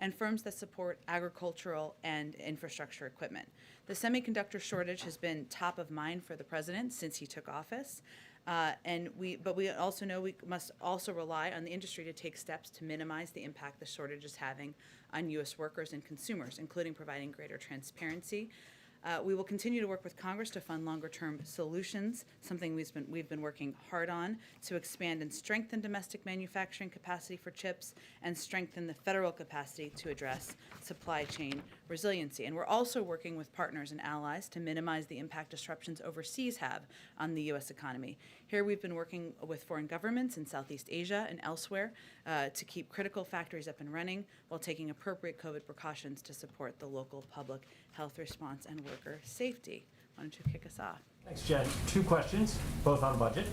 and firms that support agricultural and infrastructure equipment. The semiconductor shortage has been top of mind for the president since he took office. But we also know we must also rely on the industry to take steps to minimize the impact the shortage is having on U.S. workers and consumers, including providing greater transparency. We will continue to work with Congress to fund longer-term solutions, something we've been working hard on, to expand and strengthen domestic manufacturing capacity for chips and strengthen the federal capacity to address supply chain resiliency. And we're also working with partners and allies to minimize the impact disruptions overseas have on the U.S. economy. Here we've been working with foreign governments in Southeast Asia and elsewhere to keep critical factories up and running while taking appropriate COVID precautions to support the local public health response and worker safety. Why don't you kick us off? Thanks, Jen. Two questions, both on budget.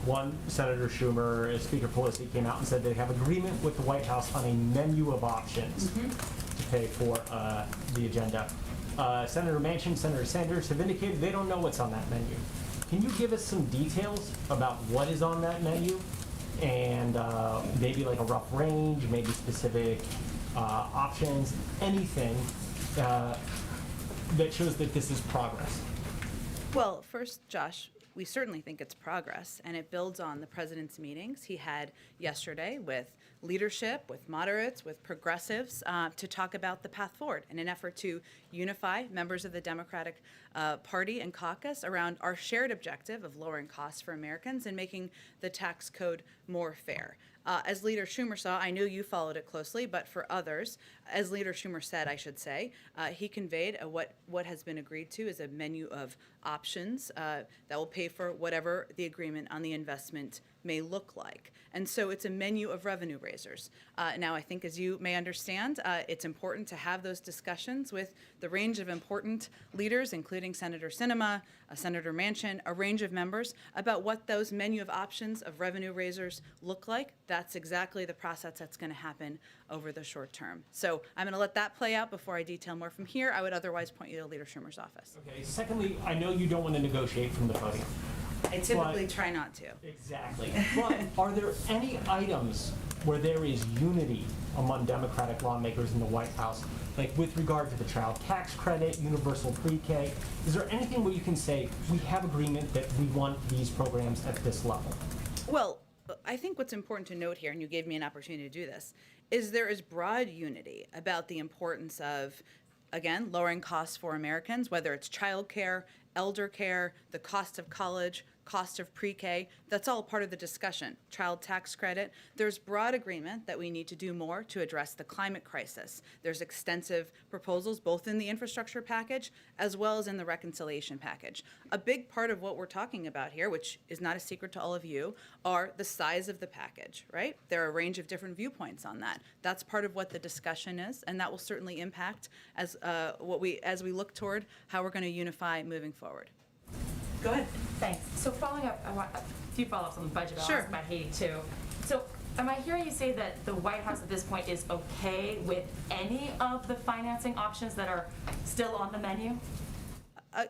One, Senator Schumer, as Speaker Pelosi came out and said they have agreement with the White House on a menu of options to pay for the agenda. Senator Manchin, Senator Sanders have indicated they don't know what's on that menu. Can you give us some details about what is on that menu and maybe like a rough range, maybe specific options, anything that shows that this is progress? Well, first, Josh, we certainly think it's progress, and it builds on the president's meetings he had yesterday with leadership, with moderates, with progressives, to talk about the path forward in an effort to unify members of the Democratic Party and caucus around our shared objective of lowering costs for Americans and making the tax code more fair. As Leader Schumer saw, I know you followed it closely, but for others, as Leader Schumer said, I should say, he conveyed what has been agreed to is a menu of options that will pay for whatever the agreement on the investment may look like. And so it's a menu of revenue raisers. Now, I think as you may understand, it's important to have those discussions with the range of important leaders, including Senator Sinema, Senator Manchin, a range of members, about what those menu of options of revenue raisers look like. That's exactly the process that's going to happen over the short term. So I'm going to let that play out before I detail more from here. I would otherwise point you to Leader Schumer's office. Okay. Secondly, I know you don't want to negotiate from the podium. I typically try not to. Exactly. But are there any items where there is unity among Democratic lawmakers in the White House, like with regard to the child tax credit, universal pre-K? Is there anything where you can say, we have agreement that we want these programs at this level? Well, I think what's important to note here, and you gave me an opportunity to do this, is there is broad unity about the importance of, again, lowering costs for Americans, whether it's child care, elder care, the cost of college, cost of pre-K. That's all part of the discussion. Child tax credit. There's broad agreement that we need to do more to address the climate crisis. There's extensive proposals both in the infrastructure package as well as in the reconciliation package. A big part of what we're talking about here, which is not a secret to all of you, are the size of the package, right? There are a range of different viewpoints on that. That's part of what the discussion is, and that will certainly impact as we look toward how we're going to unify moving forward. Go ahead. Thanks. So following up, I want a few follow-ups on the budget. I'll Sure. ask about Haiti too. So am I hearing you say that the White House at this point is okay with any of the financing options that are still on the menu?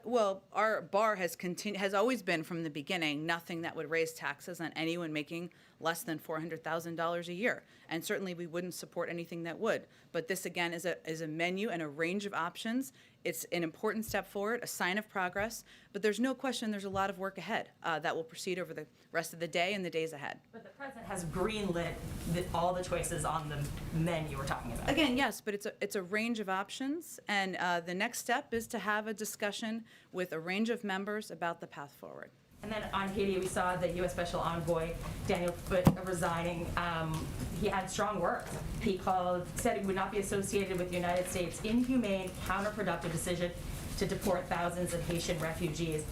Well, our bar has always been from the beginning nothing that would raise taxes on anyone making less than $400,000 a year, and certainly we wouldn't support anything that would. But this again is a menu and a range of options. It's an important step forward, a sign of progress, but there's no question there's a lot of work ahead that will proceed over the rest of the day and the days ahead. But the president has greenlit all the choices on the menu we're talking about. Again, yes, but it's a range of options, and the next step is to have a discussion with a range of members about the path forward. And then on Haiti, we saw the U.S. Special Envoy, Daniel Foote, resigning. He had strong words. He said he would not be associated with the United States' inhumane, counterproductive decision to deport thousands of Haitian refugees.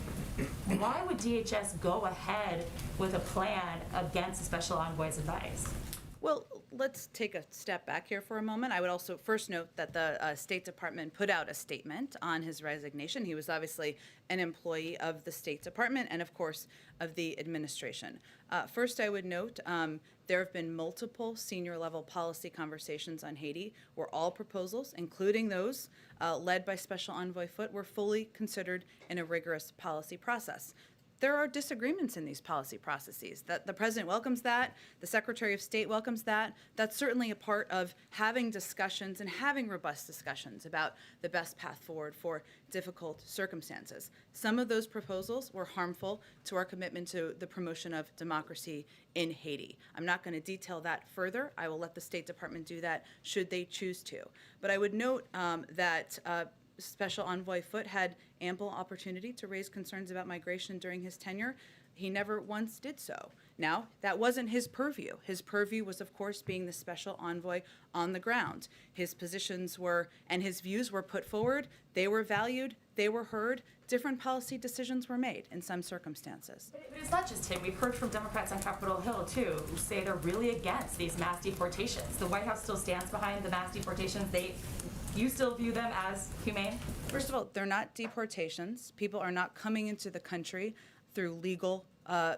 Why would DHS go ahead with a plan against the Special Envoy's advice? Well, let's take a step back here for a moment. I would also first note that the State Department put out a statement on his resignation. He was obviously an employee of the State Department and, of course, of the administration. First, I would note there have been multiple senior-level policy conversations on Haiti where all proposals, including those led by Special Envoy Foote, were fully considered in a rigorous policy process. there are disagreements in these policy processes. That the president welcomes that, the Secretary of State welcomes that. That's certainly a part of having discussions and having robust discussions about the best path forward for difficult circumstances. Some of those proposals were harmful to our commitment to the promotion of democracy in Haiti. I'm not going to detail that further. I will let the State Department do that should they choose to. But I would note that Special Envoy Foote had ample opportunity to raise concerns about migration during his tenure. He never once did so. Now, that wasn't his purview. His purview was, of course, being the special envoy on the ground. His positions were, and his views were put forward. They were valued. They were heard. Different policy decisions were made in some circumstances. But it's not just him. We've heard from Democrats on Capitol Hill, too, who say they're really against these mass deportations. The White House still stands behind the mass deportations. You still view them as humane? First of all, they're not deportations. People are not coming into the country through legal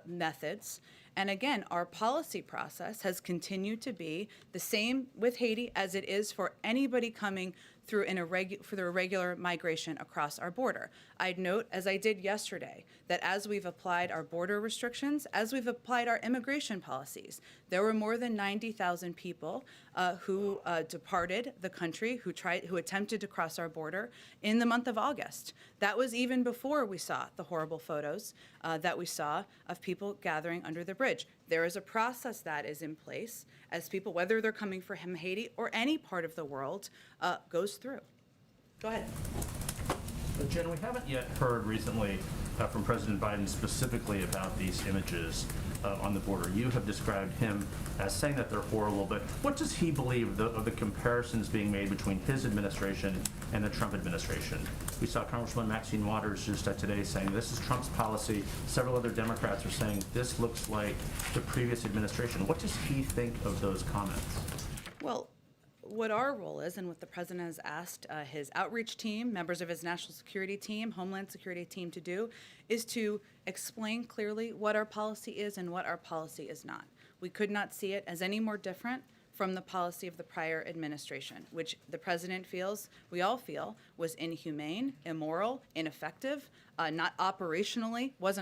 methods. And again, our policy process has continued to be the same with Haiti as it is for anybody coming through for the irregular migration across our border. I'd note, as I did yesterday, that as we've applied our border restrictions, as we've applied our immigration policies, there were more than 90,000 people who departed the country, who attempted to cross our border in the month of August. That was even before we saw the horrible photos that we saw of people gathering under the bridge. There is a process that is in place as people, whether they're coming from Haiti or any part of the world, goes through. Go ahead. But Jen, we haven't yet heard recently from President Biden specifically about these images on the border. You have described him as saying that they're horrible, but what does he believe of the comparisons being made between his administration and the Trump administration? We saw Congresswoman Maxine Waters just today saying this is Trump's policy. Several other Democrats are saying this looks like the previous administration. What does he think of those comments? Well, what our role is, and what the president has asked his outreach team, members of his national security team, Homeland Security team to do, is to explain clearly what our policy is and what our policy is not. We could not see it as any more different from the policy of the prior administration, which the president feels, we all feel, was inhumane, immoral, ineffective, wasn't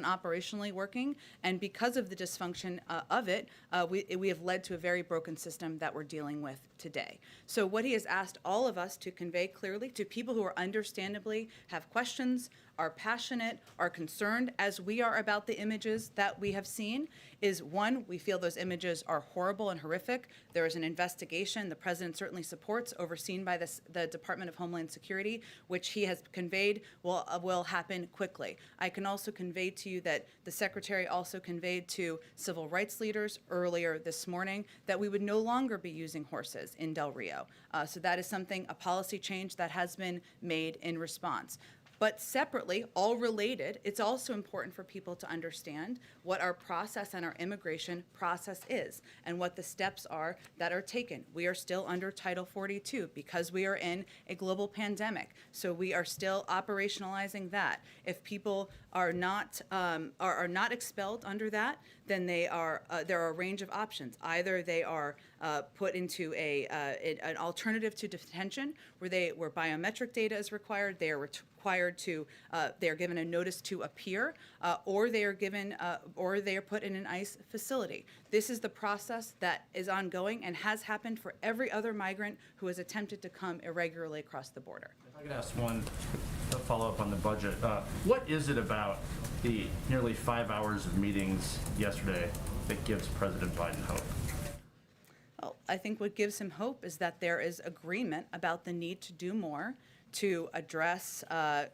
operationally working, and because of the dysfunction of it, we have led to a very broken system that we're dealing with today. So what he has asked all of us to convey clearly to people who are understandably have questions, are passionate, are concerned, as we are about the images that we have seen, is one, we feel those images are horrible and horrific. There is an investigation the president certainly supports, overseen by the Department of Homeland Security, which he has conveyed will happen quickly. I can also convey to you that the secretary also conveyed to civil rights leaders earlier this morning that we would no longer be using horses in Del Rio. So that is something, a policy change that has been made in response. But separately, all related, it's also important for people to understand what our process and our immigration process is and what the steps are that are taken. We are still under Title 42 because we are in a global pandemic. So we are still operationalizing that. If people are not expelled under that, then there are a range of options. Either they are put into an alternative to detention where biometric data is required, they are required to, they are given a notice to appear, or they are put in an ICE facility. This is the process that is ongoing and has happened for every other migrant who has attempted to come irregularly across the border. If I could ask one follow-up on the budget. What is it about the nearly 5 hours of meetings yesterday that gives President Biden hope? Well, I think what gives him hope is that there is agreement about the need to do more to address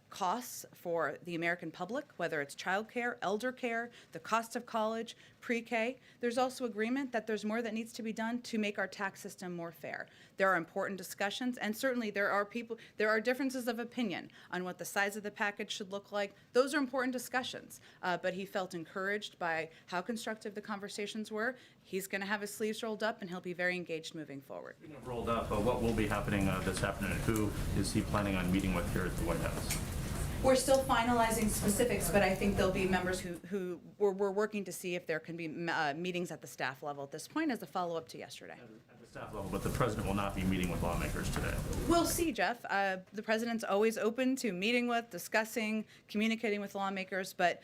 costs for the American public, whether it's childcare, elder care, the cost of college, pre-K. There's also agreement that there's more that needs to be done to make our tax system more fair. There are important discussions, and certainly there are differences of opinion on what the size of the package should look like. Those are important discussions, but he felt encouraged by how constructive the conversations were. He's going to have his sleeves rolled up, and he'll be very engaged moving forward. Speaking of rolled up, what will be happening this afternoon? Who is he planning on meeting with here at the White House? We're still finalizing specifics, but I think there'll be members who we're working to see if there can be meetings at the staff level at this point as a follow-up to yesterday. At the the staff level, but the president will not be meeting with lawmakers today. We'll see, Jeff. The president's always open to meeting with, discussing, communicating with lawmakers, but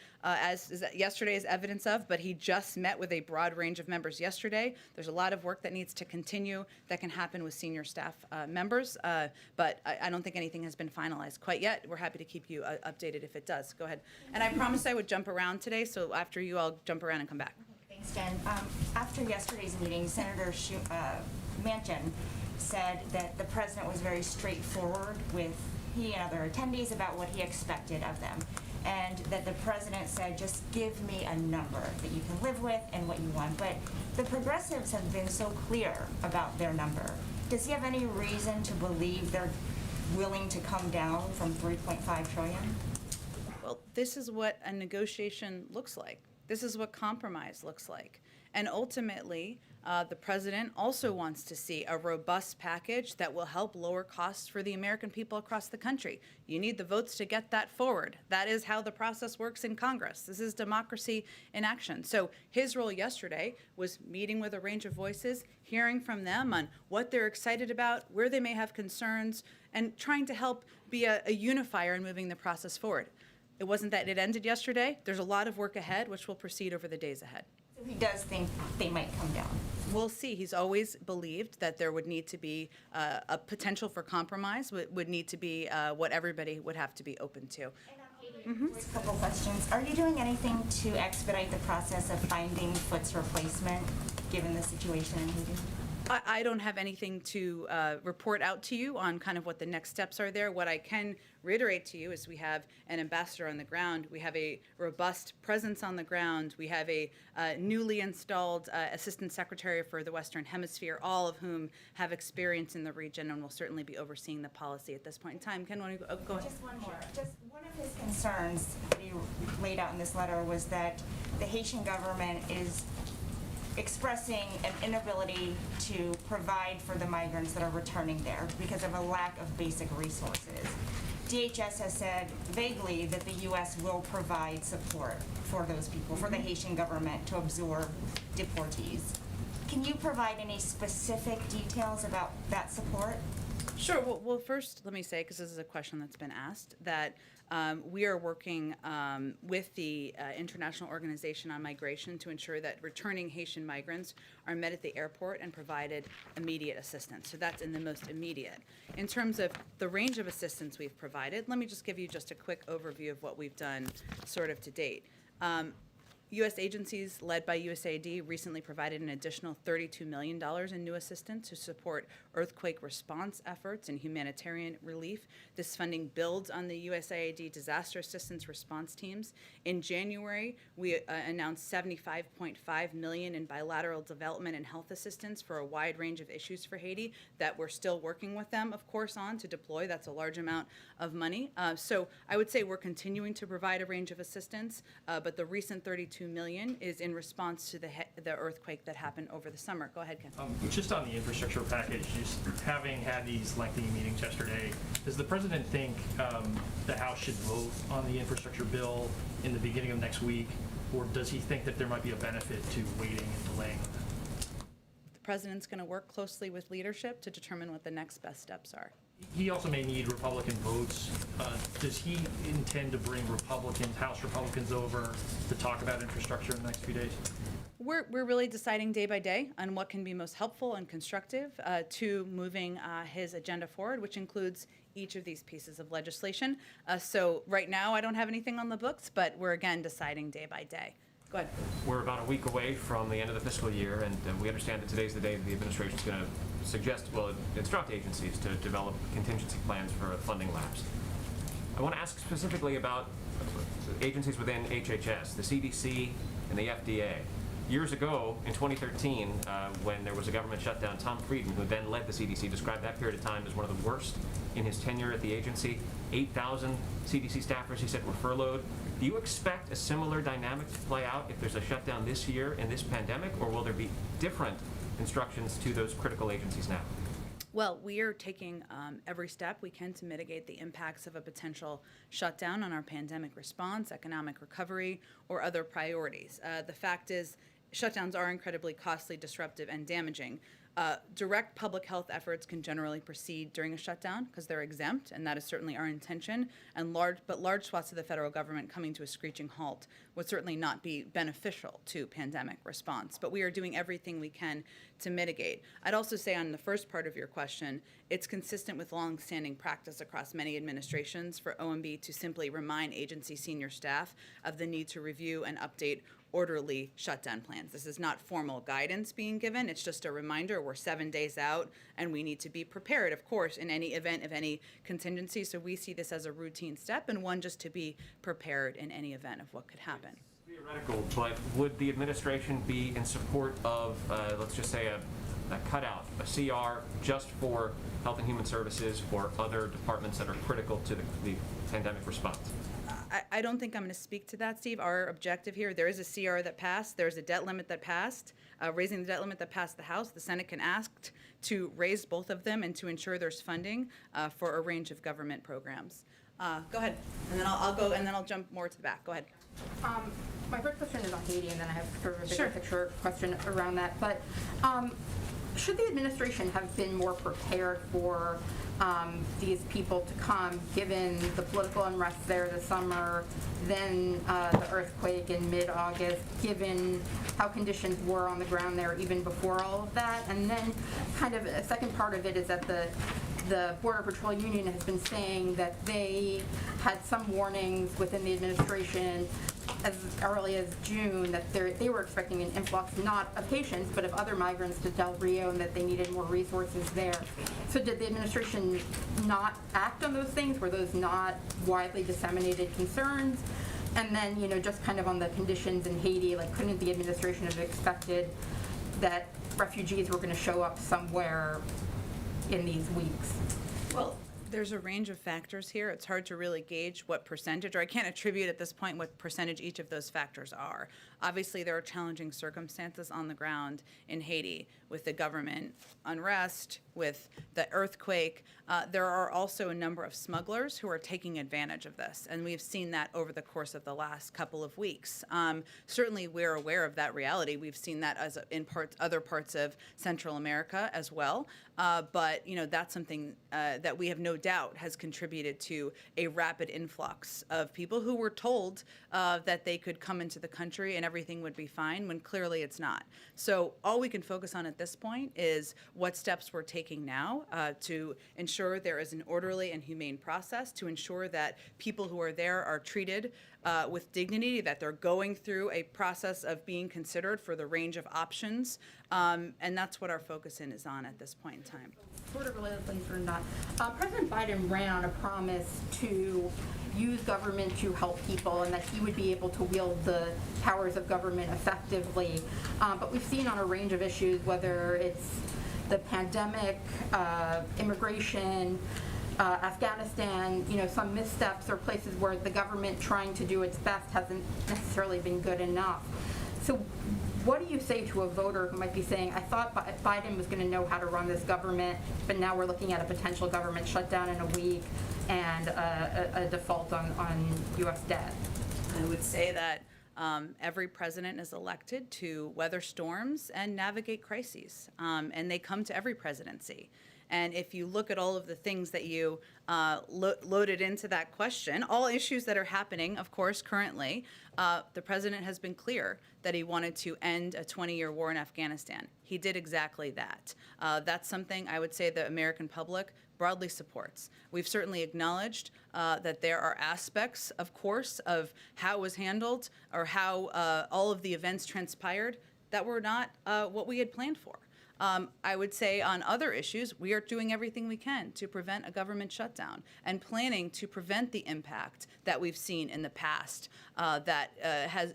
yesterday is evidence of, but he just met with a broad range of members yesterday. There's a lot of work that needs to continue that can happen with senior staff members, but I don't think anything has been finalized quite yet. We're happy to keep you updated if it does. Go ahead. And I promised I would jump around today, so after you, I'll jump around and come back. Thanks, Jen. After yesterday's meeting, Senator Manchin said that the president was very straightforward with he and other attendees about what he expected of them, and that the president said, just give me a number that you can live with and what you want. But the progressives have been so clear about their number. Does he have any reason to believe they're willing to come down from 3.5 trillion? Well, this is what a negotiation looks like. This is what compromise looks like. And ultimately, the president also wants to see a robust package that will help lower costs for the American people across the country. You need the votes to get that forward. That is how the process works in Congress. This is democracy in action. So his role yesterday was meeting with a range of voices, hearing from them on what they're excited about, where they may have concerns, and trying to help be a unifier in moving the process forward. It wasn't that it ended yesterday. There's a lot of work ahead, which will proceed over the days ahead. So he does think they might come down. We'll see. He's always believed that there would need to be a potential for compromise, would need to be what everybody would have to be open to. Just a couple questions. Are you doing anything to expedite the process of finding Foot's replacement, given the situation in Haiti? I don't have anything to report out to you on kind of what the next steps are there. What I can reiterate to you is we have an ambassador on the ground. We have a robust presence on the ground. We have a newly installed assistant secretary for the Western Hemisphere, all of whom have experience in the region and will certainly be overseeing the policy at this point in time. Ken, want to go ahead? Just one more. Just one of his concerns that he laid out in this letter was that the Haitian government is expressing an inability to provide for the migrants that are returning there because of a lack of basic resources. DHS has said vaguely that the U.S. will provide support for those people, for the Haitian government to absorb deportees. Can you provide any specific details about that support? Sure. Well, first, let me say, because this is a question that's been asked, that we are working with the International Organization on Migration to ensure that returning Haitian migrants are met at the airport and provided immediate assistance. So that's in the most immediate. In terms of the range of assistance we've provided, let me just give you just a quick overview of what we've done sort of to date. U.S. agencies led by USAID recently provided an additional $32 million in new assistance to support earthquake response efforts and humanitarian relief. This funding builds on the USAID disaster assistance response teams. In January, we announced $75.5 million in bilateral development and health assistance for a wide range of issues for Haiti that we're still working with them, of course, on to deploy. That's a large amount of money. So I would say we're continuing to provide a range of assistance, but the recent $32 million is in response to the earthquake that happened over the summer. Go ahead, Ken. Just on the infrastructure package, just having had these lengthy meetings yesterday, does the president think the House should vote on the infrastructure bill in the beginning of next week, or does he think that there might be a benefit to waiting and delaying? The president's going to work closely with leadership to determine what the next best steps are. He also may need Republican votes. Does he intend to bring House Republicans over to talk about infrastructure in the next few days? We're really deciding day by day on what can be most helpful and constructive to moving his agenda forward, which includes each of these pieces of legislation. So right now, I don't have anything on the books, but we're again deciding day by day. Go ahead. We're about a week away from the end of the fiscal year, and we understand that today's the day that the administration is going to instruct agencies to develop contingency plans for a funding lapse. I want to ask specifically about agencies within HHS, the CDC, and the FDA. Years ago, in 2013, when there was a government shutdown, Tom Frieden, who then led the CDC, described that period of time as one of the worst in his tenure at the agency. 8,000 CDC staffers, he said, were furloughed. Do you expect a similar dynamic to play out if there's a shutdown this year in this pandemic, or will there be different instructions to those critical agencies now? Well, we are taking every step we can to mitigate the impacts of a potential shutdown on our pandemic response, economic recovery, or other priorities. The fact is, shutdowns are incredibly costly, disruptive, and damaging. Direct public health efforts can generally proceed during a shutdown because they're exempt, and that is certainly our intention. And large swaths of the federal government coming to a screeching halt would certainly not be beneficial to pandemic response. But we are doing everything we can to mitigate. I'd also say on the first part of your question, it's consistent with long-standing practice across many administrations for OMB to simply remind agency senior staff of the need to review and update orderly shutdown plans. This is not formal guidance being given. It's just a reminder we're 7 days out and we need to be prepared, of course, in any event of any contingency. So we see this as a routine step and one just to be prepared in any event of what could happen. Theoretical, but would the administration be in support of, let's just say, a cutout, a CR, just for Health and Human Services or other departments that are critical to the pandemic response? I don't think I'm going to speak to that, Steve. Our objective here, there is a CR that passed. There's a debt limit that passed. Raising the debt limit that passed the House, the Senate can ask to raise both of them and to ensure there's funding for a range of government programs. Go ahead, and then I'll go, and then I'll jump more to the back. Go ahead. My first question is on Haiti, and then I have sort of a Sure. bigger picture question around that. But should the administration have been more prepared for these people to come, given the political unrest there this summer, then the earthquake in mid-August, given how conditions were on the ground there even before all of that? And then kind of a second part of it is that the Border Patrol Union has been saying that they had some warnings within the administration as early as June that they were expecting an influx not of Haitians but of other migrants to Del Rio, and that they needed more resources there. So did the administration not act on those things? Were those not widely disseminated concerns? And then, just kind of on the conditions in Haiti, like, couldn't the administration have expected that refugees were going to show up somewhere in these weeks? Well, there's a range of factors here. It's hard to really gauge what percentage, or I can't attribute at this point what percentage each of those factors are. Obviously, there are challenging circumstances on the ground in Haiti with the government unrest, with the earthquake. There are also a number of smugglers who are taking advantage of this, and we've seen that over the course of the last couple of weeks. Certainly, we're aware of that reality. We've seen that in other parts of Central America as well. But that's something that we have no doubt has contributed to a rapid influx of people who were told that they could come into the country and everything would be fine, when clearly it's not. So all we can focus on at this point is what steps we're taking now to ensure there is an orderly and humane process, to ensure that people who are there are treated with dignity, that they're going through a process of being considered for the range of options, and that's what our focus is on at this point in time. Sort of related things or not. President Biden ran on a promise to use government to help people and that he would be able to wield the powers of government effectively. But we've seen on a range of issues, whether it's the pandemic, immigration, Afghanistan, some missteps or places where the government trying to do its best hasn't necessarily been good enough. So what do you say to a voter who might be saying, I thought Biden was going to know how to run this government, but now we're looking at a potential government shutdown in a week and a default on U.S. debt? I would say that every president is elected to weather storms and navigate crises, and they come to every presidency. And if you look at all of the things that you loaded into that question, all issues that are happening, of course, currently, the president has been clear that he wanted to end a 20-year war in Afghanistan. He did exactly that. That's something I would say the American public broadly supports. We've certainly acknowledged that there are aspects, of course, of how it was handled or how all of the events transpired that were not what we had planned for. I would say on other issues, we are doing everything we can to prevent a government shutdown and planning to prevent the impact that we've seen in the past that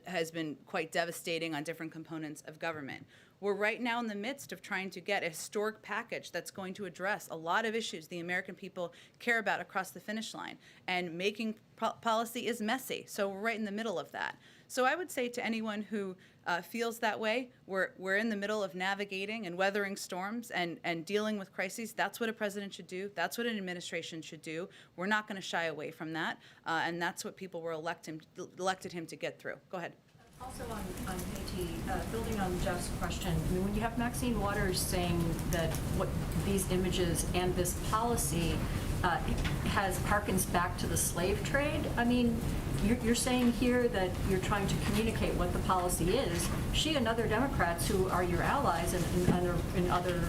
has been quite devastating on different components of government. We're right now in the midst of trying to get a historic package that's going to address a lot of issues the American people care about across the finish line. And making policy is messy, so we're right in the middle of that. So I would say to anyone who feels that way, we're in the middle of navigating and weathering storms and dealing with crises. That's what a president should do. That's what an administration should do. We're not going to shy away from that, and that's what people were elected him to get through. Go ahead. Also on Haiti, building on Jeff's question, I mean, when you have Maxine Waters saying that what these images and this policy harkens back to the slave trade, I mean, you're saying here that you're trying to communicate what the policy is. She and other Democrats who are your allies in other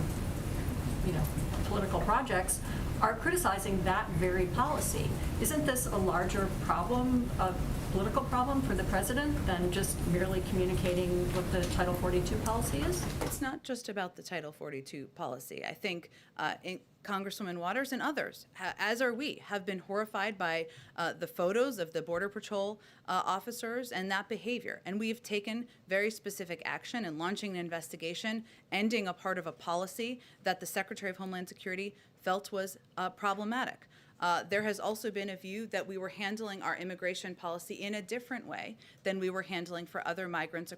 political projects are criticizing that very policy. Isn't this a larger problem, a political problem for the president than just merely communicating what the Title 42 policy is? It's not just about the Title 42 policy. I think Congresswoman Waters and others, as are we, have been horrified by the photos of the Border Patrol officers and that behavior. And we've taken very specific action in launching an investigation, ending a part of a policy that the Secretary of Homeland Security felt was problematic. There has also been a view that we were handling our immigration policy in a different way than we were handling for other migrants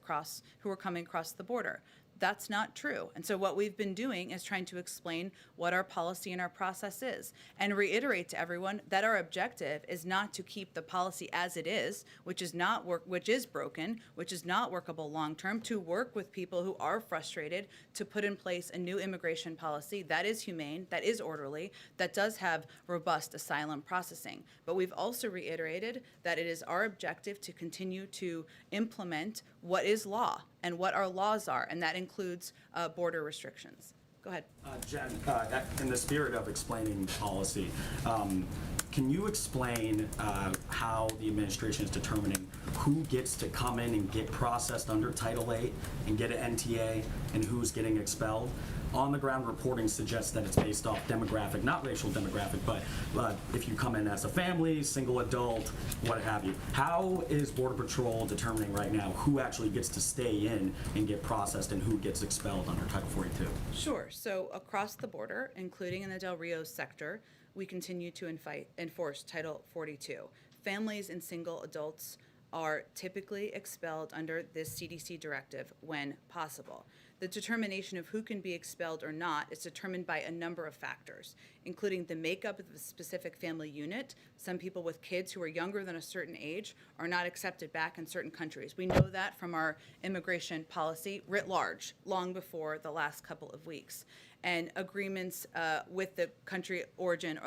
who were coming across the border. That's not true. And so what we've been doing is trying to explain what our policy and our process is and reiterate to everyone that our objective is not to keep the policy as it is, which is broken, which is not workable long term, to work with people who are frustrated to put in place a new immigration policy that is humane, that is orderly, that does have robust asylum processing. But we've also reiterated that it is our objective to continue to implement what is law and what our laws are, and that includes border restrictions. Go ahead. Jen, in the spirit of explaining policy, can you explain how the administration is determining who gets to come in and get processed under Title VIII and get an NTA and who's getting expelled? On-the-ground reporting suggests that it's based off demographic, not racial demographic, but if you come in as a family, single adult, what have you. How is Border Patrol determining right now who actually gets to stay in and get processed and who gets expelled under Title 42? Sure. So across the border, including in the Del Rio sector, we continue to enforce Title 42. Families and single adults are typically expelled under this CDC directive when possible. The determination of who can be expelled or not is determined by a number of factors, including the makeup of the specific family unit. Some people with kids who are younger than a certain age are not accepted back in certain countries. We know that from our immigration policy writ large, long before the last couple of weeks. And agreements with the country origin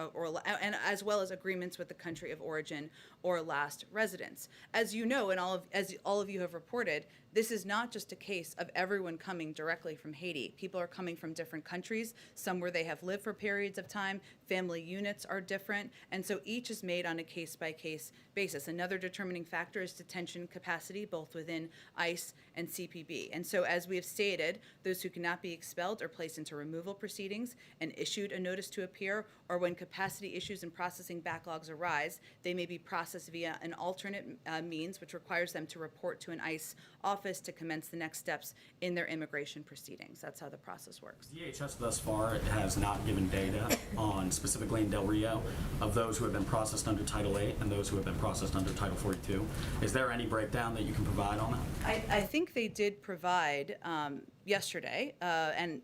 and as well as agreements with the country of origin or last residence. As you know, and as all of you have reported, this is not just a case of everyone coming directly from Haiti. People are coming from different countries, some where they have lived for periods of time. Family units are different, and so each is made on a case-by-case basis. Another determining factor is detention capacity, both within ICE and CPB. And so as we have stated, those who cannot be expelled are placed into removal proceedings and issued a notice to appear, or when capacity issues and processing backlogs arise, they may be processed via an alternate means, which requires them to report to an ICE office to commence the next steps in their immigration proceedings. That's how the process works. DHS thus far has not given data on, specifically in Del Rio, of those who have been processed under Title VIII and those who have been processed under Title 42. Is there any breakdown that you can provide on that? I think they did provide yesterday, and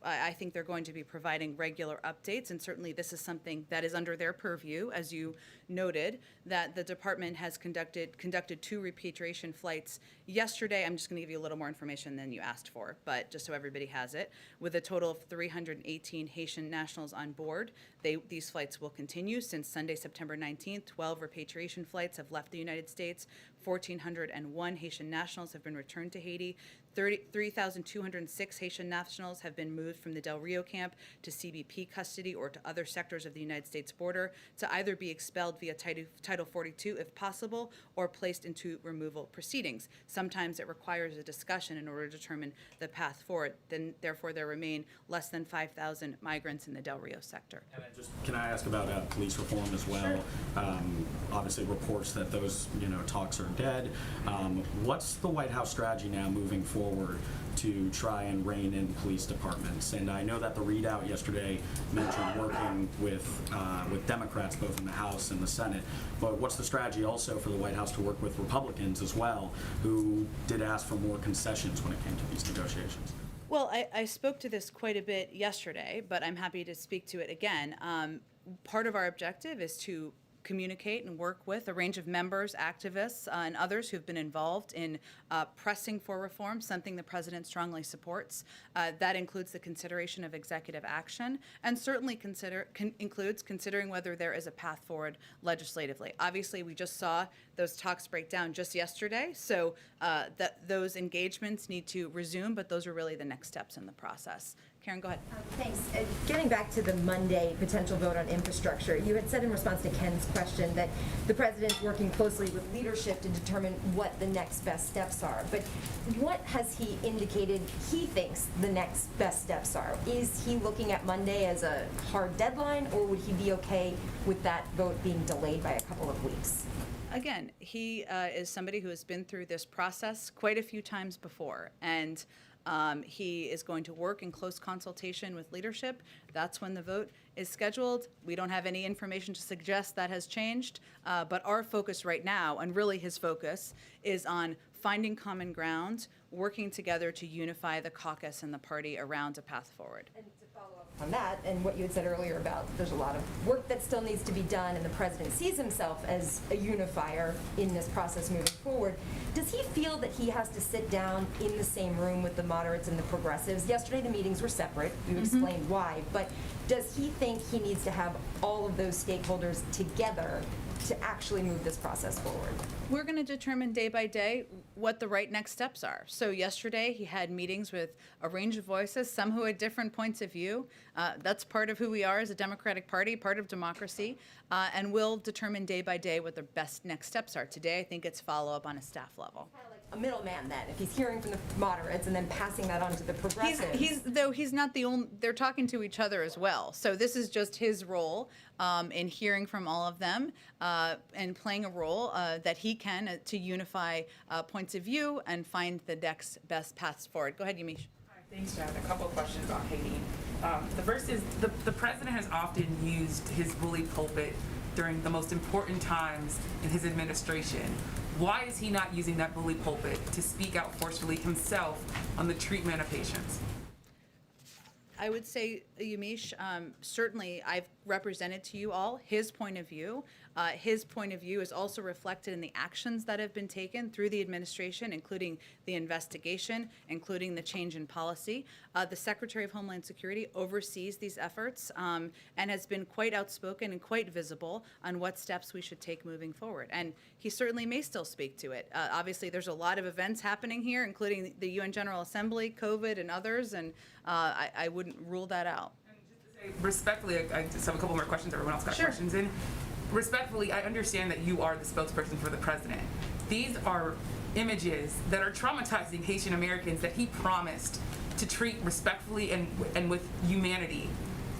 I think they're going to be providing regular updates, and certainly this is something that is under their purview, as you noted, that the department has conducted 2 repatriation flights yesterday. I'm just going to give you a little more information than you asked for, but just so everybody has it, with a total of 318 Haitian nationals on board. These flights will continue since Sunday, September 19th. 12 repatriation flights have left the United States. 1,401 Haitian nationals have been returned to Haiti. 3,206 Haitian nationals have been moved from the Del Rio camp to CBP custody or to other sectors of the United States border to either be expelled via Title 42 if possible or placed into removal proceedings. Sometimes it requires a discussion in order to determine the path forward. Therefore, there remain less than 5,000 migrants in the Del Rio sector. Can I ask about police reform as well? Sure. Obviously, reports that those talks are dead. What's the White House strategy now moving forward to try and rein in police departments? And I know that the readout yesterday mentioned working with Democrats both in the House and the Senate. But what's the strategy also for the White House to work with Republicans as well, who did ask for more concessions when it came to these negotiations? Well, I spoke to this quite a bit yesterday, but I'm happy to speak to it again. Part of our objective is to communicate and work with a range of members, activists, and others who've been involved in pressing for reform, something the president strongly supports. That includes the consideration of executive action, and certainly includes considering whether there is a path forward legislatively. Obviously, we just saw those talks break down just yesterday, so those engagements need to resume, but those are really the next steps in the process. Karen, go ahead. Thanks. Getting back to the Monday potential vote on infrastructure, you had said in response to Ken's question that the president's working closely with leadership to determine what the next best steps are. But what has he indicated he thinks the next best steps are? Is he looking at Monday as a hard deadline, or would he be okay with that vote being delayed by a couple of weeks? Again, he is somebody who has been through this process quite a few times before, and he is going to work in close consultation with leadership. That's when the vote is scheduled. We don't have any information to suggest that has changed, but our focus right now, and really his focus, is on finding common ground, working together to unify the caucus and the party around a path forward. And to follow up on that, and what you had said earlier about there's a lot of work that still needs to be done, and the president sees himself as a unifier in this process moving forward, does he feel that he has to sit down in the same room with the moderates and the progressives? Yesterday the meetings were separate. You explained why, but does he think he needs to have all of those stakeholders together to actually move this process forward? We're going to determine day by day what the right next steps are. So yesterday he had meetings with a range of voices, some who had different points of view. That's part of who we are as a Democratic Party, part of democracy, and we'll determine day by day what the best next steps are. Today I think it's follow-up on a staff level. Kind of like a middleman then, if he's hearing from the moderates and then passing that on to the progressives. He's not the only, they're talking to each other as well. So this is just his role in hearing from all of them and playing a role that he can to unify points of view and find the next best paths forward. Go ahead, Yamiche. Hi, thanks, Jen. A couple of questions on Haiti. The first is the president has often used his bully pulpit during the most important times in his administration. Why is he not using that bully pulpit to speak out forcefully himself on the treatment of patients? I would say, Yamiche, certainly I've represented to you all his point of view. His point of view is also reflected in the actions that have been taken through the administration, including the investigation, including the change in policy. The Secretary of Homeland Security oversees these efforts and has been quite outspoken and quite visible on what steps we should take moving forward. And he certainly may still speak to it. Obviously, there's a lot of events happening here, including the UN General Assembly, COVID, and others, and I wouldn't rule that out. And just to say, respectfully, I just have a couple more questions. Everyone else got Sure. questions in. Respectfully, I understand that you are the spokesperson for the president. These are images that are traumatizing Haitian Americans that he promised to treat respectfully and with humanity.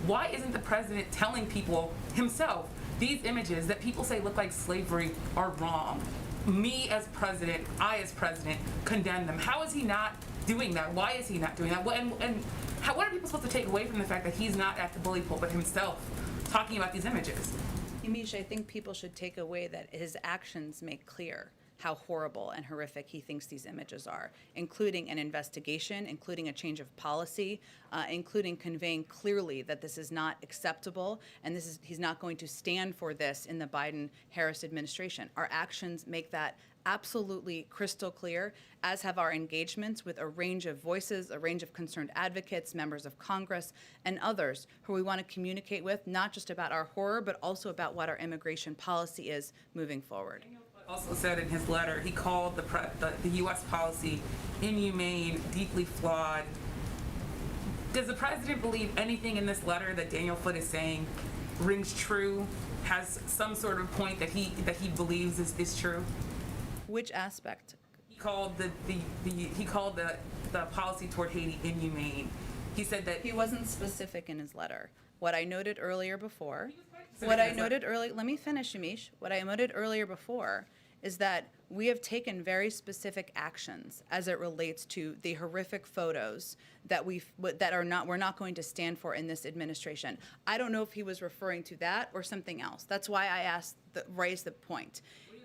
Why isn't the president telling people himself these images that people say look like slavery are wrong? Me as president, I as president, condemn them. How is he not doing that? Why is he not doing that? What are people supposed to take away from the fact that he's not at the bully pulpit himself talking about these images? Yamiche, I think people should take away that his actions make clear how horrible and horrific he thinks these images are, including an investigation, including a change of policy, including conveying clearly that this is not acceptable and he's not going to stand for this in the Biden-Harris administration. Our actions make that absolutely crystal clear, as have our engagements with a range of voices, a range of concerned advocates, members of Congress, and others who we want to communicate with, not just about our horror, but also about what our immigration policy is moving forward. Also said in his letter, he called the U.S. policy inhumane, deeply flawed. Does the president believe anything in this letter that Daniel Foote is saying rings true, has some sort of point that he believes is true? Which aspect? He called the policy toward Haiti inhumane. He said that He wasn't specific in his letter. What I noted earlier before, What I noted let me finish, Yamiche. What I noted earlier before is that we have taken very specific actions as it relates to the horrific photos that we're not going to stand for in this administration. I don't know if he was referring to that or something else. That's why I raised the point.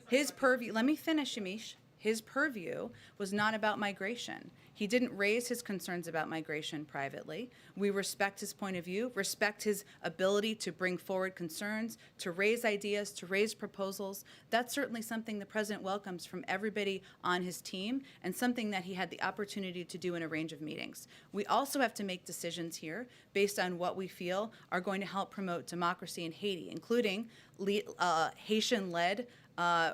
His purview, let me finish, Yamiche. His purview was not about migration. He didn't raise his concerns about migration privately. We respect his point of view, respect his ability to bring forward concerns, to raise ideas, to raise proposals. That's certainly something the president welcomes from everybody on his team, and something that he had the opportunity to do in a range of meetings. We also have to make decisions here based on what we feel are going to help promote democracy in Haiti, including Haitian-led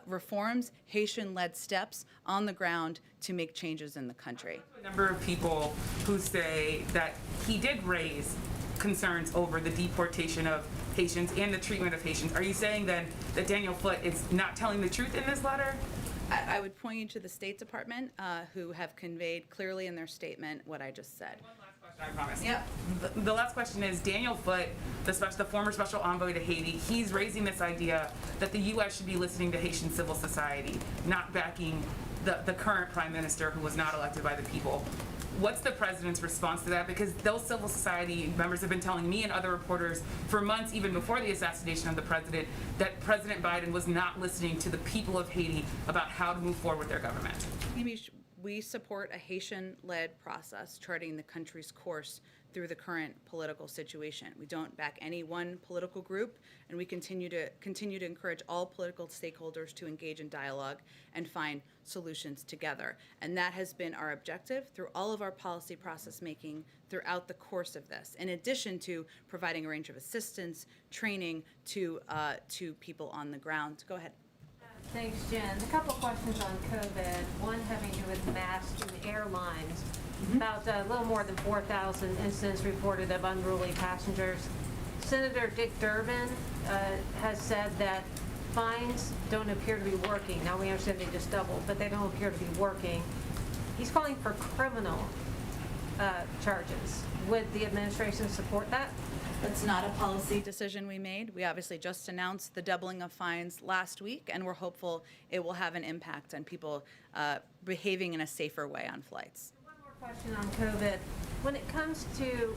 reforms, Haitian-led steps on the ground to make changes in the country. A number of people who say that he did raise concerns over the deportation of Haitians and the treatment of Haitians. Are you saying then that Daniel Foote is not telling the truth in this letter? I would point you to the State Department, who have conveyed clearly in their statement what I just said. One last question, I promise. Yep. The last question is, Daniel Foote, the former special envoy to Haiti, he's raising this idea that the U.S. should be listening to Haitian civil society, not backing the current prime minister who was not elected by the people. What's the president's response to that? Because those civil society members have been telling me and other reporters for months, even before the assassination of the president, that President Biden was not listening to the people of Haiti about how to move forward with their government. We support a Haitian-led process charting the country's course through the current political situation. We don't back any one political group, and we continue to encourage all political stakeholders to engage in dialogue and find solutions together. And that has been our objective through all of our policy process making throughout the course of this, in addition to providing a range of assistance, training to people on the ground. Go ahead. Thanks, Jen. A couple questions on COVID. One having to do with masks and airlines. About a little more than 4,000 incidents reported of unruly passengers. Senator Dick Durbin has said that fines don't appear to be working. Now, we understand they just doubled, but they don't appear to be working. He's calling for criminal charges. Would the administration support that? That's not a policy decision we made. We obviously just announced the doubling of fines last week, and we're hopeful it will have an impact on people behaving in a safer way on flights. One more question on COVID. When it comes to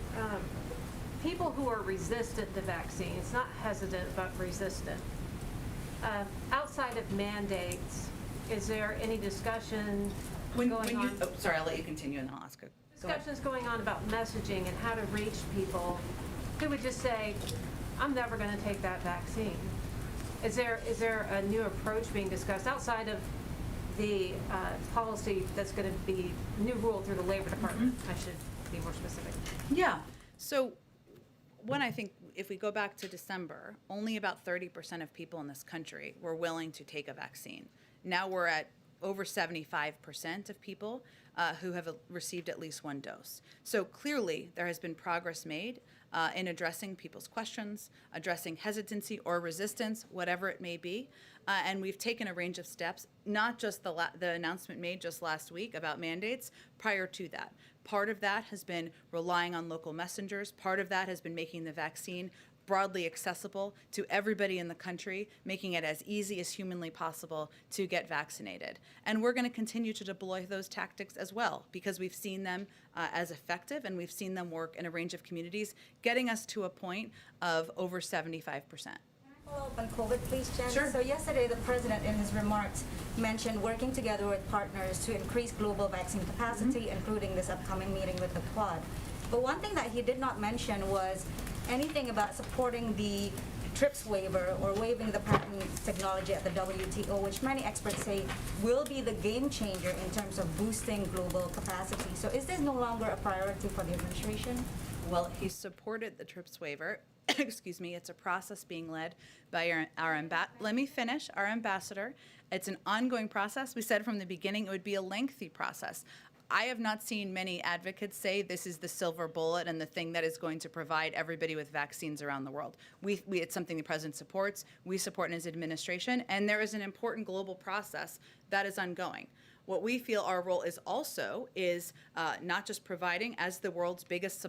people who are resistant to vaccines, not hesitant, but resistant, outside of mandates, is there any discussion going on? Sorry, I'll let you continue and then I'll ask a. Discussions going on about messaging and how to reach people who would just say, I'm never going to take that vaccine. Is there a new approach being discussed outside of the policy that's going to be new rule through the Labor Department? I should be more specific. Yeah. So one, I think if we go back to December, only about 30% of people in this country were willing to take a vaccine. Now we're at over 75% of people who have received at least one dose. So clearly there has been progress made in addressing people's questions, addressing hesitancy or resistance, whatever it may be. And we've taken a range of steps, not just the announcement made just last week about mandates, prior to that. Part of that has been relying on local messengers. Part of that has been making the vaccine broadly accessible to everybody in the country, making it as easy as humanly possible to get vaccinated. And we're going to continue to deploy those tactics as well, because we've seen them as effective, and we've seen them work in a range of communities, getting us to a point of over 75%. Follow up on COVID, please, Jen. Sure. So yesterday, the president, in his remarks, mentioned working together with partners to increase global vaccine capacity, including this upcoming meeting with the Quad. But one thing that he did not mention was anything about supporting the TRIPS waiver or waiving the patent technology at the WTO, which many experts say will be the game changer in terms of boosting global capacity. So is this no longer a priority for the administration? Well, he supported the TRIPS waiver. Excuse me, it's a process being led by our let me finish, our ambassador. It's an ongoing process. We said from the beginning it would be a lengthy process. I have not seen many advocates say this is the silver bullet and the thing that is going to provide everybody with vaccines around the world. It's something the president supports, we support in his administration, and there is an important global process that is ongoing. What we feel our role is also is not just providing, as the world's biggest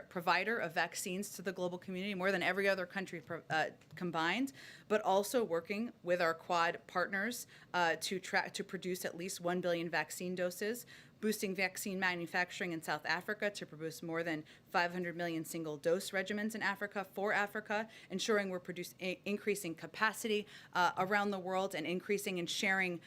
provider of vaccines to the global community, more than every other country combined, but also working with our Quad partners to produce at least 1 billion vaccine doses, boosting vaccine manufacturing in South Africa to produce more than 500 million single-dose regimens in Africa for Africa, ensuring we're increasing capacity around the world and increasing and sharing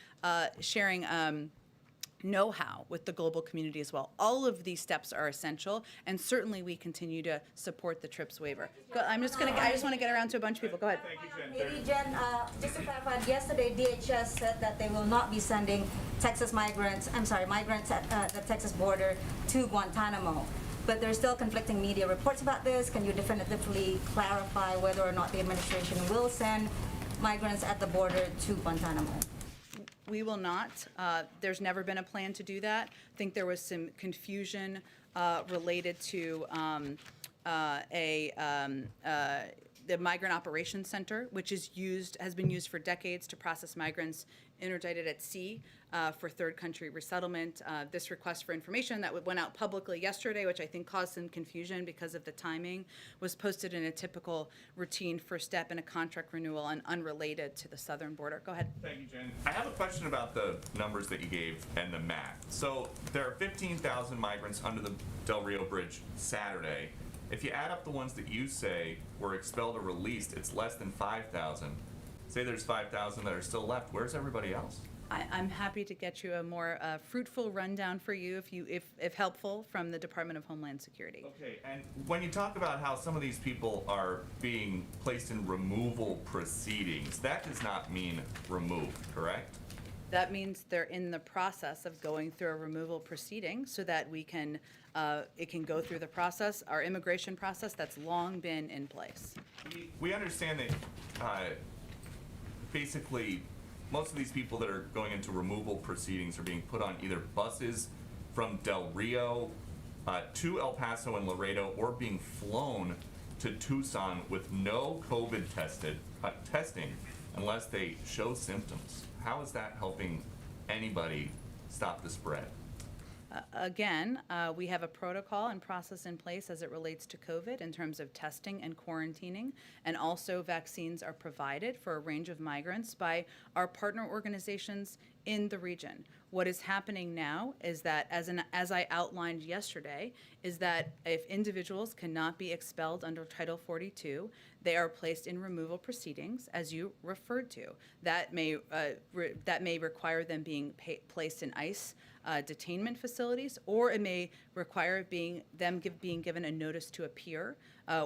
know-how with the global community as well. All of these steps are essential, and certainly we continue to support the TRIPS waiver. I just want to get around to a bunch of people. Go ahead. Maybe Jen, just to clarify, yesterday DHS said that they will not be sending migrants at the Texas border to Guantanamo. But there's still conflicting media reports about this. Can you definitively clarify whether or not the administration will send migrants at the border to Guantanamo? We will not. There's never been a plan to do that. I think there was some confusion related to the Migrant Operations Center, which has been used for decades to process migrants interdicted at sea for third country resettlement. This request for information that went out publicly yesterday, which I think caused some confusion because of the timing, was posted in a typical routine first step in a contract renewal and unrelated to the southern border. Go ahead. Thank you, Jen. I have a question about the numbers that you gave and the math. So there are 15,000 migrants under the Del Rio Bridge Saturday. If you add up the ones that you say were expelled or released, it's less than 5,000. Say there's 5,000 that are still left. Where's everybody else? I'm happy to get you a more fruitful rundown for you, if helpful, from the Department of Homeland Security. Okay, and when you talk about how some of these people are being placed in removal proceedings, that does not mean removed, correct? That means they're in the process of going through a removal proceeding so that it can go through the process, our immigration process that's long been in place. We understand that basically most of these people that are going into removal proceedings are being put on either buses from Del Rio to El Paso and Laredo, or being flown to Tucson with no COVID testing unless they show symptoms. How is that helping anybody stop the spread? Again, we have a protocol and process in place as it relates to COVID in terms of testing and quarantining, and also vaccines are provided for a range of migrants by our partner organizations in the region. What is happening now is that, as I outlined yesterday, is that if individuals cannot be expelled under Title 42, they are placed in removal proceedings, as you referred to. That may require them being placed in ICE detainment facilities, or it may require being given a notice to appear,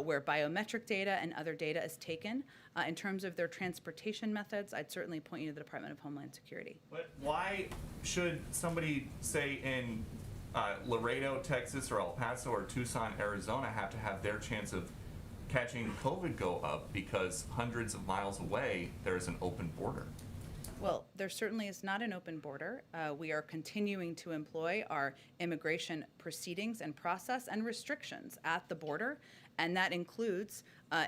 where biometric data and other data is taken. In terms of their transportation methods, I'd certainly point you to the Department of Homeland Security. But why should somebody, say, in Laredo, Texas, or El Paso, or Tucson, Arizona, have to have their chance of catching COVID go up because hundreds of miles away there's an open border? Well, there certainly is not an open border. We are continuing to employ our immigration proceedings and process and restrictions at the border, and that includes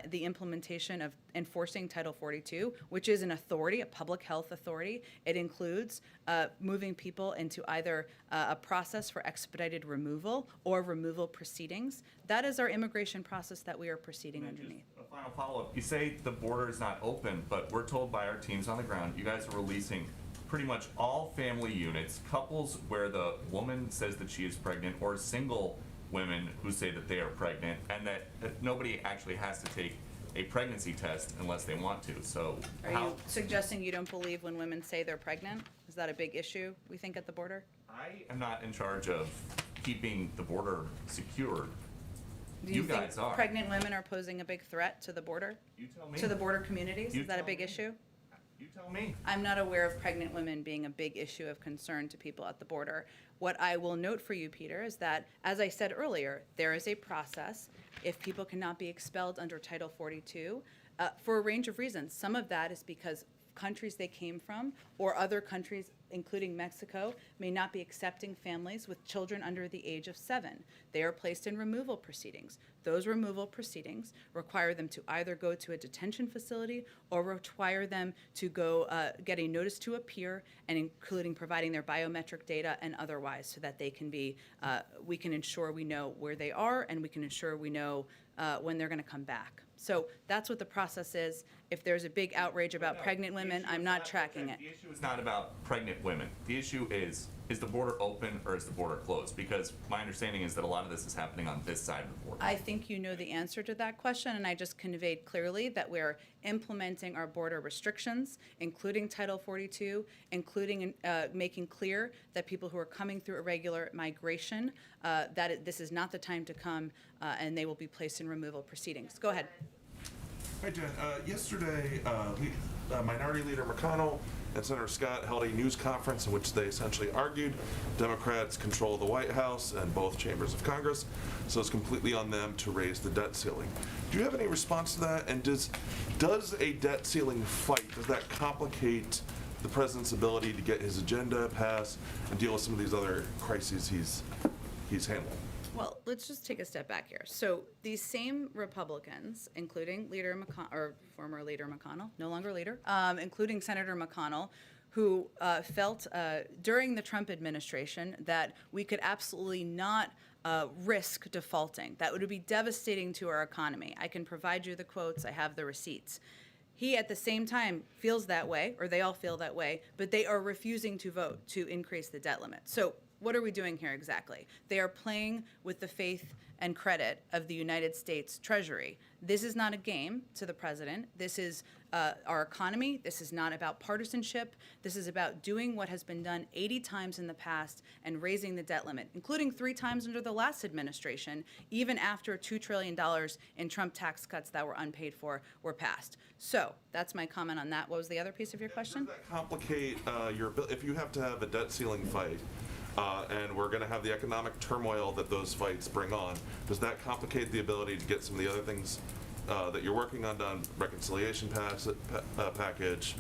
the implementation of enforcing Title 42, which is an authority, a public health authority. It includes moving people into either a process for expedited removal or removal proceedings. That is our immigration process that we are proceeding underneath. A final follow-up. You say the border is not open, but we're told by our teams on the ground, you guys are releasing pretty much all family units, couples where the woman says that she is pregnant, or single women who say that they are pregnant, and that nobody actually has to take a pregnancy test unless they want to. So Are you suggesting you don't believe when women say they're pregnant? Is that a big issue, we think, at the border? I am not in charge of keeping the border secured. Do you guys think are. pregnant women are posing a big threat to the border? You tell me. To the border communities? You Is that a tell big me. issue? You tell me. I'm not aware of pregnant women being a big issue of concern to people at the border. What I will note for you, Peter, is that, as I said earlier, there is a process if people cannot be expelled under Title 42 for a range of reasons. Some of that is because countries they came from or other countries, including Mexico, may not be accepting families with children under the age of 7. They are placed in removal proceedings. Those removal proceedings require them to either go to a detention facility or require them to go get a notice to appear, and including providing their biometric data and otherwise, so that they can be, we can ensure we know where they are, and we can ensure we know when they're going to come back. So that's what the process is. If there's a big outrage about pregnant women, I'm not tracking it. The issue is not about pregnant women. The issue is is the border open or is the border closed? Because my understanding is that a lot of this is happening on this side of the border. I think you know the answer to that question, and I just conveyed clearly that we're implementing our border restrictions, including Title 42, including making clear that people who are coming through irregular migration, this is not the time to come, and they will be placed in removal proceedings. Go ahead. Hi, Jen. Yesterday, Minority Leader McConnell and Senator Scott held a news conference in which they essentially argued Democrats control the White House and both chambers of Congress, so it's completely on them to raise the debt ceiling. Do you have any response to that? And does a debt ceiling fight, does that complicate the president's ability to get his agenda passed and deal with some of these other crises he's handling? Well, let's just take a step back here. So these same Republicans, including Leader McConnell, or former Leader McConnell, no longer leader, including Senator McConnell, who felt during the Trump administration that we could absolutely not risk defaulting. That would be devastating to our economy. I can provide you the quotes. I have the receipts. He, at the same time, feels that way, or they all feel that way, but they are refusing to vote to increase the debt limit. So what are we doing here exactly? They are playing with the faith and credit of the United States Treasury. This is not a game to the president. This is our economy. This is not about partisanship. This is about doing what has been done 80 times in the past and raising the debt limit, including 3 times under the last administration, even after $2 trillion in Trump tax cuts that were unpaid for were passed. So that's my comment on that. What was the other piece of your question? Does that complicate your ability, if you have to have a debt ceiling fight, and we're going to have the economic turmoil that those fights bring on, does that complicate the ability to get some of the other things that you're working on done, reconciliation package,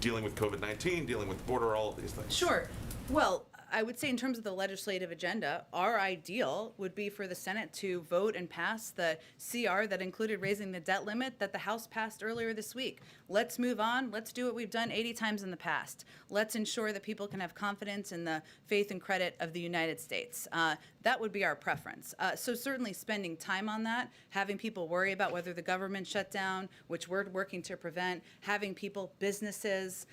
dealing with COVID-19, dealing with border, all of these things? Sure. Well, I would say in terms of the legislative agenda, our ideal would be for the Senate to vote and pass the CR that included raising the debt limit that the House passed earlier this week. Let's move on. Let's do what we've done 80 times in the past. Let's ensure that people can have confidence in the faith and credit of the United States. That would be our preference. So certainly spending time on that, having people worry about whether the government shut down, which we're working to prevent, having people, businesses,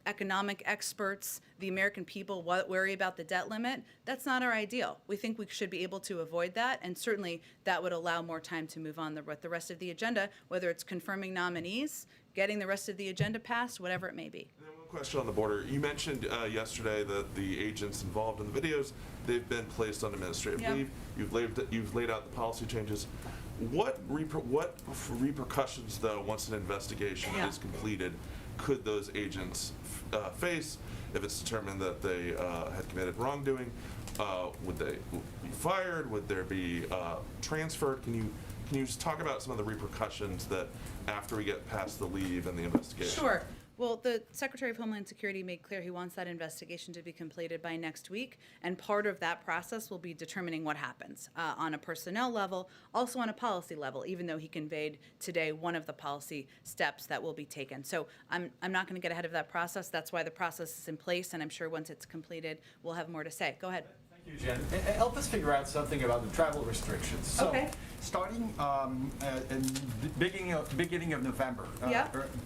economic experts, the American people worry about the debt limit, that's not our ideal. We think we should be able to avoid that, and certainly that would allow more time to move on with the rest of the agenda, whether it's confirming nominees, getting the rest of the agenda passed, whatever it may be. And then one question on the border. You mentioned yesterday that the agents involved in the videos, they've been placed on administrative leave. You've laid out the policy changes. What repercussions, though, once an investigation is completed, could those agents face if it's determined that they had committed wrongdoing? Would they be fired? Would there be transferred? Can you just talk about some of the repercussions that after we get past the leave and the investigation? Sure. Well, the Secretary of Homeland Security made clear he wants that investigation to be completed by next week, and part of that process will be determining what happens on a personnel level, also on a policy level, even though he conveyed today one of the policy steps that will be taken. So I'm not going to get ahead of that process. That's why the process is in place, and I'm sure once it's completed, we'll have more to say. Go ahead. Thank you, Jen. Help us figure out something about the travel restrictions. So, starting in the beginning of November,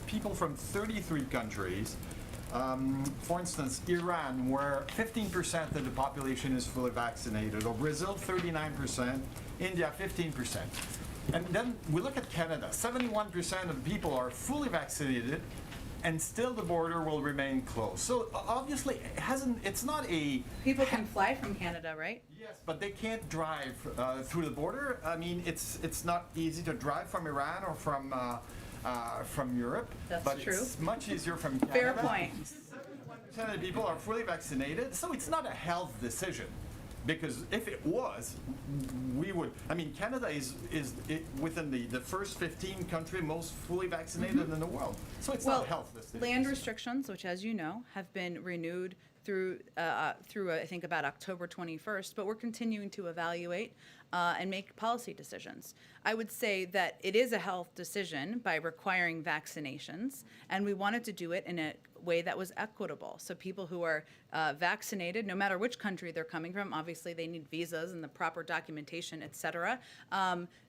people from 33 countries, for instance, Iran, where 15% of the population is fully vaccinated, or Brazil, 39%, India, 15%. And then we look at Canada, 71% of people are fully vaccinated, and still the border will remain closed. So obviously, it's not a... People can fly from Canada, right? Yes, but they can't drive through the border. I mean, it's not easy to drive from Iran or from Europe. That's true. It's much easier from Canada. Fair point. 71% of the people are fully vaccinated, so it's not a health decision. Because if it was, we would. I mean, Canada is within the first 15 countries most fully vaccinated in the world. So it's not a health decision. Land restrictions, which, as you know, have been renewed through I think about October 21st, but we're continuing to evaluate and make policy decisions. I would say that it is a health decision by requiring vaccinations, and we wanted to do it in a way that was equitable. So people who are vaccinated, no matter which country they're coming from, obviously they need visas and the proper documentation, et cetera,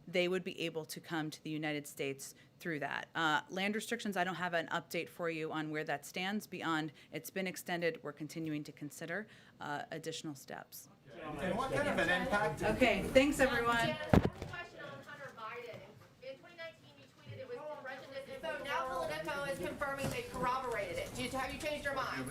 they would be able to come to the United States through that. Land restrictions, I don't have an update for you on where that stands beyond it's been extended. We're continuing to consider additional steps. And what kind of an impact? Okay, thanks everyone. Jen, I have a question on Hunter Biden. In 2019, you tweeted it was prejudice. So now Politico is confirming they corroborated it. Have you changed your mind?